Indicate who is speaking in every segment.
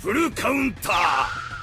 Speaker 1: フルカウンター。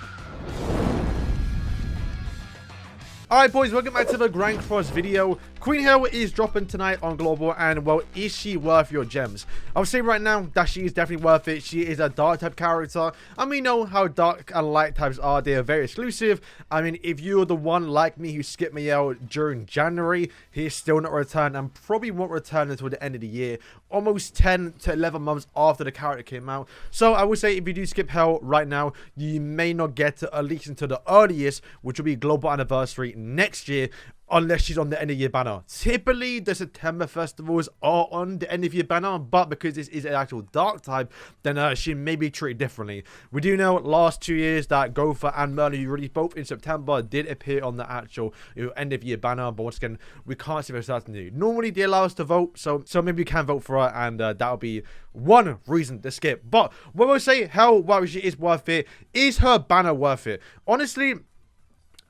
Speaker 2: Alright boys, welcome back to the Grand Cross video. Queen HEL is dropping tonight on Global, and well, is she worth your gems? I would say right now that she is definitely worth it. She is a dark type character, and we know how dark and light types are. They are very exclusive. I mean, if you're the one like me who skipped me out during January, he's still not returned and probably won't return until the end of the year, almost 10 to 11 months after the character came out. So I would say if you do skip HEL right now, you may not get to at least until the earliest, which will be Global Anniversary next year, unless she's on the end of year banner. Typically the September festivals are on the end of year banner, but because this is an actual dark type, then she may be treated differently. We do know last 2 years that Gopher and Merlin, who released both in September, did appear on the actual end of year banner, but once again we can't see for certainty. Normally they allow us to vote, so maybe we can vote for her, and that'll be one reason to skip. But when we say HEL, why she is worth it, is her banner worth it? Honestly,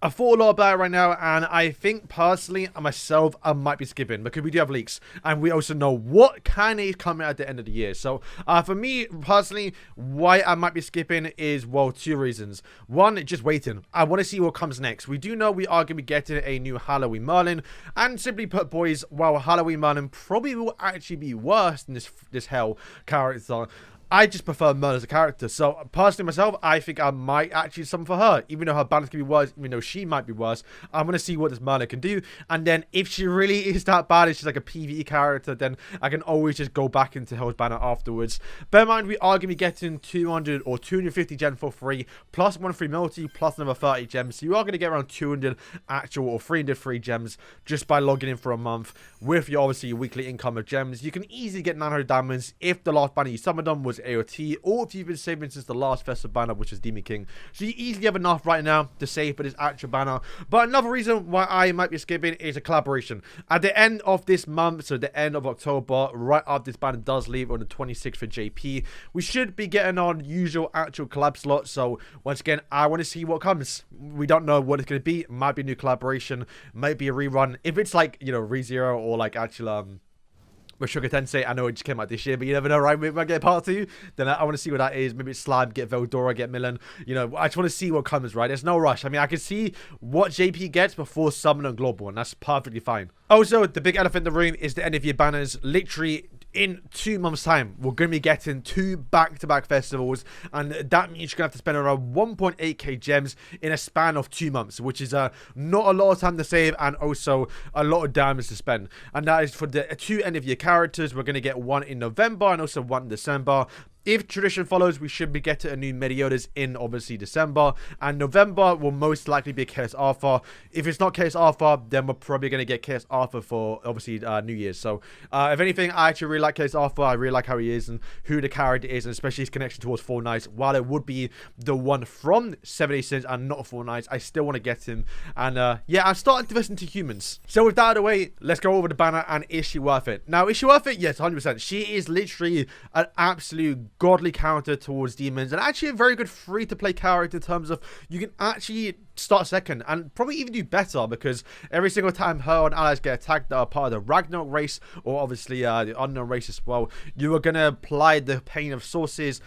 Speaker 2: I thought a lot about it right now, and I think personally, myself, I might be skipping because we do have leaks, and we also know what kind is coming at the end of the year. So, for me personally, why I might be skipping is, well, 2 reasons. One, just waiting. I want to see what comes next. We do know we are going to be getting a new Halloween Merlin, and simply put, boys, while Halloween Merlin probably will actually be worse than this HEL character, I just prefer Merlin as a character. So, personally myself, I think I might actually summon for her. Even though her balance can be worse, even though she might be worse, I'm going to see what this Merlin can do. And then, if she really is that bad, it's just like a PvE character, then I can always just go back into HEL's banner afterwards. Bear in mind, we are going to be getting 200 or 250 gems for free, plus 1 free multi, plus another 30 gems. So, you are going to get around 200 actual or 300 free gems just by logging in for a month with your, obviously, your weekly income of gems. You can easily get 900 diamonds if the last banner you summoned on was AOT, or if you've been saving since the last festive banner, which is Demon King. So you easily have enough right now to save for this actual banner. But another reason why I might be skipping is a collaboration. At the end of this month, so the end of October, right after this banner does leave on the 26th of JP, we should be getting on usual actual collab slots. So once again, I want to see what comes. We don't know what it's going to be. It might be a new collaboration, might be a rerun. If it's like, you know, ReZero or like actual with Sugar Tensei, I know it just came out this year, but you never know, right? Maybe I get part 2, then I want to see what that is. Maybe it's Slime, get Veldora, get Milan. You know, I just want to see what comes, right? There's no rush. I mean, I can see what JP gets before Summon and Global, and that's perfectly fine. Also, the big elephant in the room is the end of year banners. Literally, in 2 months' time, we're going to be getting 2 back-to-back festivals, and that means you're going to have to spend around 1.8k gems in a span of 2 months, which is not a lot of time to save, and also a lot of diamonds to spend. And that is for the 2 end-of-year characters. We're going to get 1 in November and also 1 in December. If tradition follows, we should be getting a new Meliodas in, obviously, December. And November will most likely be Chaos Alpha. If it's not Chaos Alpha, then we're probably going to get Chaos Alpha for, obviously, New Year's. So, if anything, I actually really like Chaos Alpha. I really like how he is and who the character is, and especially his connection towards Four Knights. While it would be the one from 7 Days Sins and not Four Knights, I still want to get him. And, yeah, I'm starting to listen to humans. So, with that out of the way, let's go over the banner, and is she worth it? Now, is she worth it? Yes, 100%. She is literally an absolute godly character towards demons, and actually a very good free-to-play character in terms of you can actually start second and probably even do better, because every single time her and allies get attacked that are part of the Ragnarok race, or obviously the unknown race as well, you are going to apply the Pain of Sources,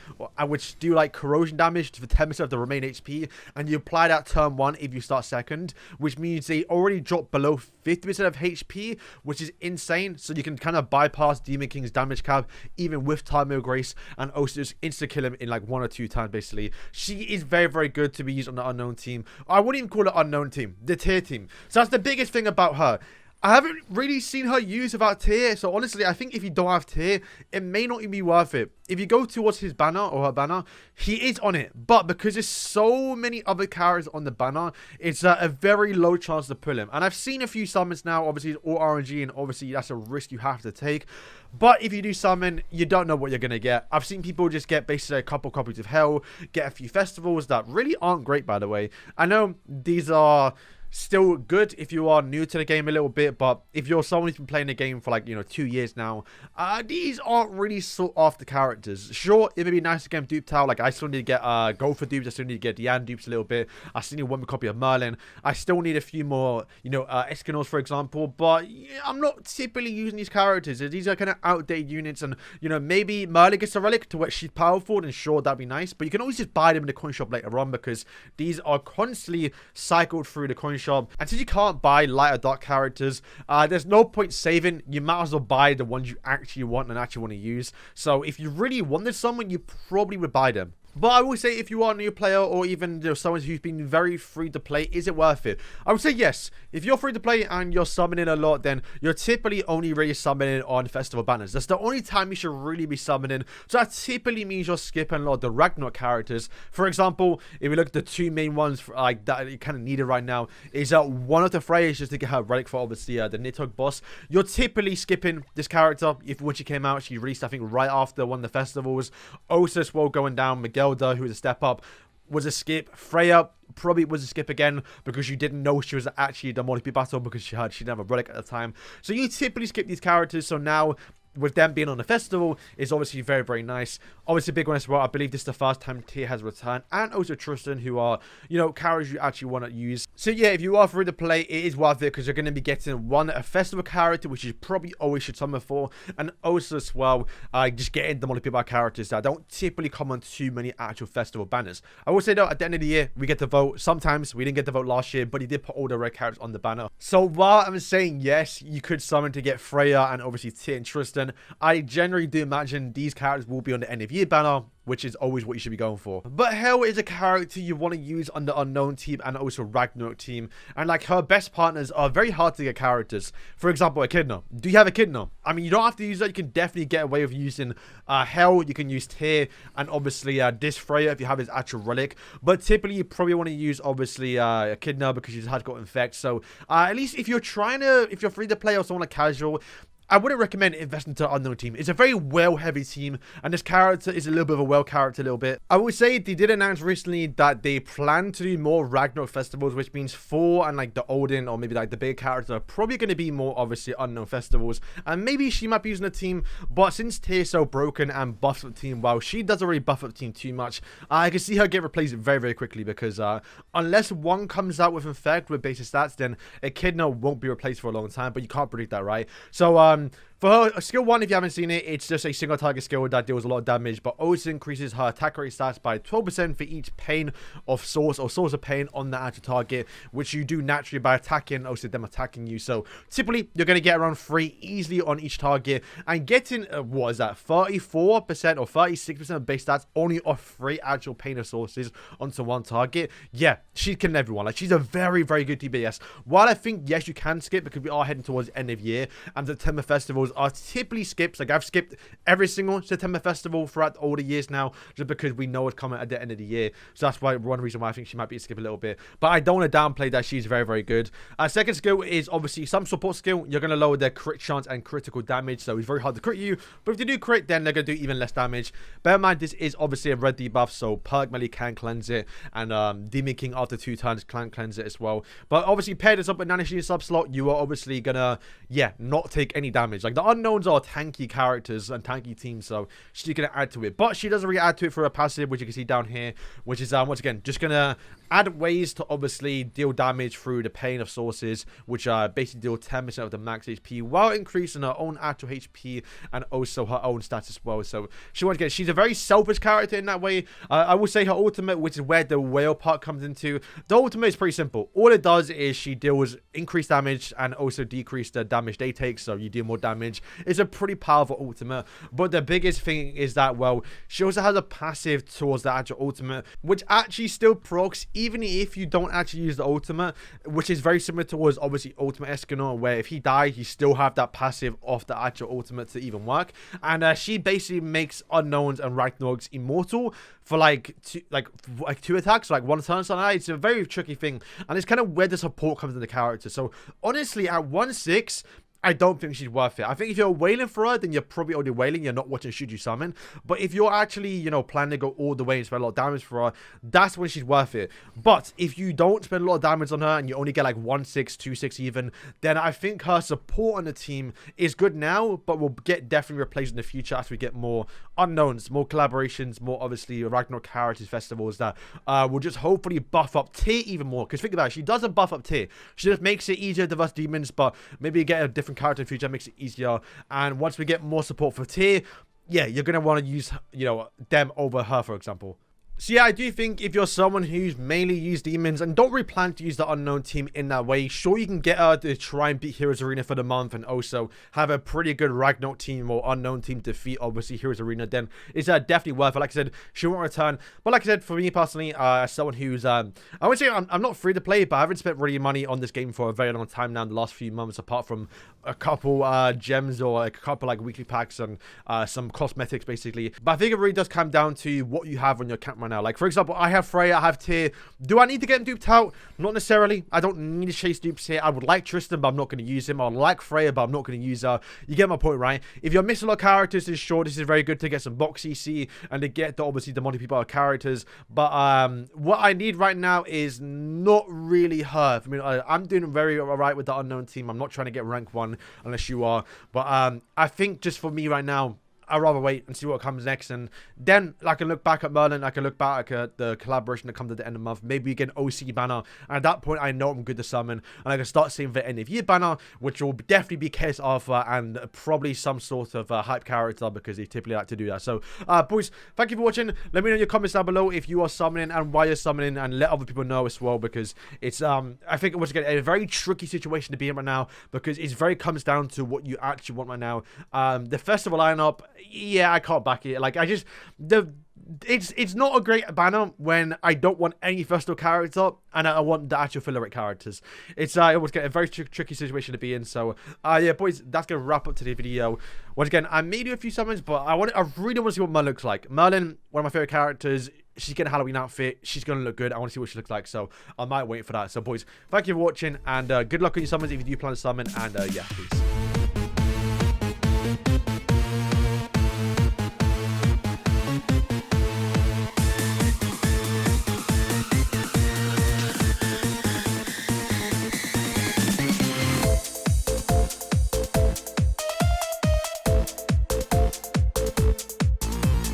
Speaker 2: which do like corrosion damage for 10% of the remaining HP, and you apply that turn 1 if you start second, which means they already drop below 50% of HP, which is insane. So you can kind of bypass Demon King's damage cap even with Time of Grace, and also just insta kill him in like 1 or 2 times. Basically, she is very, very good to be used on the unknown team. I wouldn't even call it unknown team, the tier team. So that's the biggest thing about her. I haven't really seen her use without tier, so honestly, I think if you don't have tier, it may not even be worth it. If you go towards his banner or her banner, he is on it, but because there's so many other characters on the banner, it's a very low chance to pull him. And I've seen a few summons now, obviously it's all RNG, and obviously that's a risk you have to take. But if you do summon, you don't know what you're going to get. I've seen people just get basically a couple copies of HEL, get a few festivals that really aren't great, by the way. I know these are still good if you are new to the game a little bit, but if you're someone who's been playing the game for like, 2 years now, these aren't really sought after characters. Sure, it may be nice to get dupe out. Like, I still need to get Gopher dupes, I still need to get Diane dupes a little bit, I still need one more copy of Merlin, I still need a few more, Escanors, for example, but I'm not typically using these characters. These are kind of outdated units, and, maybe Merlin gets a relic to where she's powerful, and sure, that'd be nice, but you can always just buy them in the coin shop later on, because these are constantly cycled through the coin shop. And since you can't buy light or dark characters, there's no point saving. You might as well buy the ones you actually want and actually want to use. So if you really wanted someone, you probably would buy them. But I will say, if you are a new player, or even someone who's been very free to play, is it worth it? I would say yes. If you're free to play and you're summoning a lot, then you're typically only really summoning on festival banners. That's the only time you should really be summoning. So that typically means you're skipping a lot of the Ragnarok characters. For example, if we look at the two main ones like that you kind of needed right now, is one of the Freya's just to get her relic for obviously the Nidhogg boss. You're typically skipping this character. If when she came out, she released I think right after one of the festivals. Osus will going down. Miguel, who was a step up, was a skip. Freya probably was a skip again, because you didn't know she was actually the multi battle, because she didn't have a relic at the time. So you typically skip these characters. So now, with them being on the festival, is obviously very, very nice. Obviously, a big one as well. I believe this is the first time Tyr has returned, and also Tristan, who are, characters you actually want to use. So yeah, if you are free to play, it is worth it, because you're going to be getting a festival character, which you probably always should summon for, and also as well, just getting the multiple characters that don't typically come on too many actual festival banners. I will say though, at the end of the year, we get to vote. Sometimes we didn't get to vote last year, but he did put all the red characters on the banner. So while I'm saying yes, you could summon to get Freya and obviously Tyr and Tristan, I generally do imagine these characters will be on the end of year banner, which is always what you should be going for. But HEL is a character you want to use on the Unknown team and also Ragnarok team, and like her best partners are very hard to get characters. For example, Echidna. Do you have Echidna? I mean, you don't have to use that. You can definitely get away with using HEL. You can use Tyr and obviously this Freya if you have his actual relic, but typically you probably want to use obviously Echidna, because she's had got infect. So at least if you're free to play or someone like casual, I wouldn't recommend investing to the Unknown team. It's a very well-heavy team, and this character is a little bit of a well character a little bit. I would say they did announce recently that they plan to do more Ragnarok festivals, which means Thor and like the Odin, or maybe like the big characters, are probably going to be more obviously Unknown festivals, and maybe she might be using the team. But since Tyr's so broken and buffs up the team, well, she doesn't really buff up the team too much. I can see her get replaced very, very quickly, because unless one comes out with infect with basic stats, then Echidna won't be replaced for a long time, but you can't predict that, right? So for her, skill 1, if you haven't seen it, it's just a single target skill that deals a lot of damage, but also increases her attack rate stats by 12% for each pane of source or source of pain on the actual target, which you do naturally by attacking, also them attacking you. So typically, you're going to get around 3 easily on each target, and getting, what is that, 34% or 36% of base stats only off 3 actual pane of sources onto one target. Yeah, she's killing everyone. Like, she's a very, very good DPS. While I think, yes, you can skip, because we are heading towards the end of year, and September festivals are typically skips. Like, I've skipped every single September festival throughout all the years now, just because we know it's coming at the end of the year. So that's why one reason why I think she might be a skip a little bit. But I don't want to downplay that she's very, very good. Second skill is obviously some support skill. You're going to lower their crit chance and critical damage, so it's very hard to crit you. But if they do crit, then they're going to do even less damage. Bear in mind, this is obviously a red debuff, so Perk Melee can cleanse it, and Demon King after 2 turns can cleanse it as well. But obviously, pair this up with Nana sub slot, you are obviously going to, not take any damage. Like, the Unknowns are tanky characters and tanky teams, so she's going to add to it. But she doesn't really add to it for a passive, which you can see down here, which is, once again, just going to add ways to obviously deal damage through the pain of sources, which basically deal 10% of the max HP while increasing her own actual HP and also her own stats as well. So she, once again, she's a very selfish character in that way. I will say her ultimate, which is where the whale part comes into. The ultimate is pretty simple. All it does is she deals increased damage and also decrease the damage they take, so you deal more damage. It's a pretty powerful ultimate, but the biggest thing is that, well, she also has a passive towards the actual ultimate, which actually still procs even if you don't actually use the ultimate, which is very similar towards obviously Ultimate Escanor, where if he dies, you still have that passive off the actual ultimate to even work. And she basically makes Unknowns and Ragnaroks immortal for like 2 attacks, like 1 turn, something like that. It's a very tricky thing, and it's kind of where the support comes in the character. So honestly, at 1/6, I don't think she's worth it. I think if you're wailing for her, then you're probably already wailing. You're not watching Should You Summon. But if you're actually, you know, planning to go all the way and spend a lot of damage for her, that's when she's worth it. But if you don't spend a lot of damage on her and you only get like 1-6, 2-6 even, then I think her support on the team is good now, but will get definitely replaced in the future as we get more unknowns, more collaborations, more obviously Ragnarok characters festivals that will just hopefully buff up tier even more. Because think about it, she doesn't buff up tier. She just makes it easier to verse demons, but maybe get a different character in the future makes it easier. And once we get more support for tier, yeah, you're going to want to use, you know, them over her, for example. So yeah, I do think if you're someone who's mainly used demons and don't really plan to use the unknown team in that way, sure, you can get her to try and beat Heroes Arena for the month and also have a pretty good Ragnarok team or unknown team defeat obviously Heroes Arena, then it's definitely worth it. Like I said, she won't return, but like I said, for me personally, as someone who's I would say I'm not free to play, but I haven't spent really money on this game for a very long time now in the last few months, apart from a couple gems or like a couple like weekly packs and some cosmetics basically. But I think it really does come down to what you have on your account right now. Like for example, I have Freya, I have Tyr. Do I need to get him duped out? Not necessarily. I don't need to chase dupes here. I would like Tristan, but I'm not going to use him. I like Freya, but I'm not going to use her. You get my point, right? If you're missing a lot of characters, then sure, this is very good to get some box CC and to get obviously the multi people characters. But what I need right now is not really her. I mean, I'm doing very alright with the unknown team. I'm not trying to get rank 1 unless you are. But I think just for me right now, I'd rather wait and see what comes next, and then I can look back at Merlin, I can look back at the collaboration that comes at the end of the month, maybe we get an OC banner, and at that point I know I'm good to summon, and I can start seeing the end of year banner, which will definitely be Chaos Alpha, and probably some sort of hype character, because they typically like to do that. So, boys, thank you for watching. Let me know in your comments down below if you are summoning and why you're summoning, and let other people know as well, because it's, I think it was a very tricky situation to be in right now, because it very comes down to what you actually want right now. The festival lineup, yeah, I can't back it. Like, it's not a great banner when I don't want any festival character and I want the actual filler rate characters. It's it was a very tricky situation to be in. So yeah, boys, that's gonna wrap up today's video. Once again, I may do a few summons, but I really want to see what Merlin looks like. Merlin, one of my favorite characters. She's getting a Halloween outfit. She's going to look good. I want to see what she looks like. So I might wait for that. So boys, thank you for watching, and good luck on your summons if you do plan to summon. And yeah, peace.